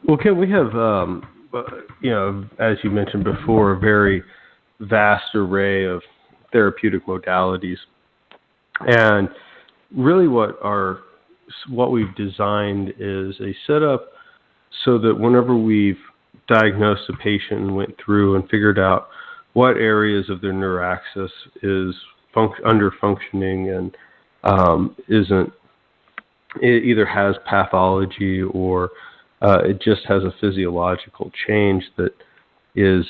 Well, Kim, we have, as you mentioned before, a very vast array of therapeutic modalities. And really what we've designed is a setup so that whenever we've diagnosed a patient and went through and figured out what areas of their neuroaxis is under functioning and it either has pathology or it just has a physiological change that is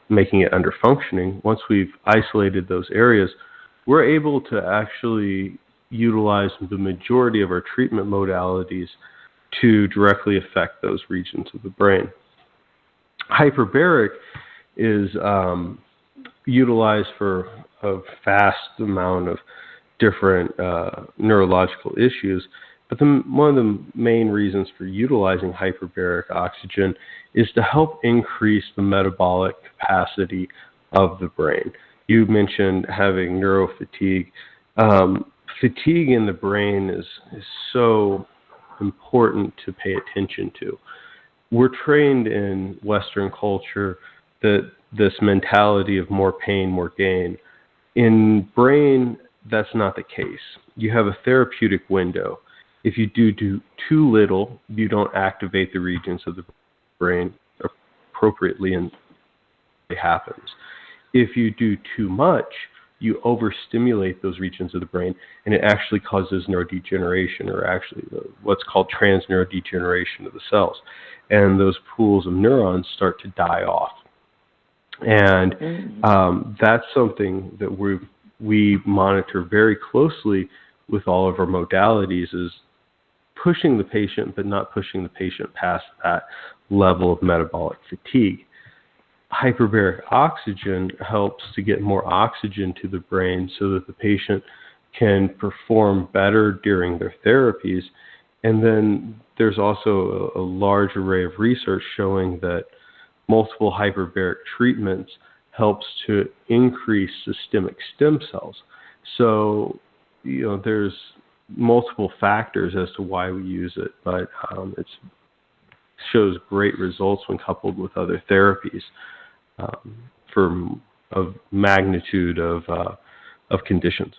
making it under functioning. Once we've isolated those areas, we're able to actually utilize the majority of our treatment modalities to directly affect those regions of the brain. Hyperbaric is utilized for a vast amount of different neurological issues, but one of the main reasons for utilizing hyperbaric oxygen is to help increase the metabolic capacity of the brain. You mentioned having neurofatigue. Fatigue in the brain is so important to pay attention to. We're trained in Western culture that this mentality of more pain, more gain. In brain, that's not the case. You have a therapeutic window. If you do too little, you don't activate the regions of the brain appropriately, and it happens. If you do too much, you overstimulate those regions of the brain, and it actually causes neurodegeneration, or actually what's called transneurodegeneration of the cells. And those pools of neurons start to die off. And that's something that we monitor very closely with all of our modalities, is pushing the patient, but not pushing the patient past that level of metabolic fatigue. Hyperbaric oxygen helps to get more oxygen to the brain so that the patient can perform better during their therapies. And then there's also a large array of research showing that multiple hyperbaric treatments helps to increase systemic stem cells. So, there's multiple factors as to why we use it, but it shows great results when coupled with other therapies for a magnitude of conditions.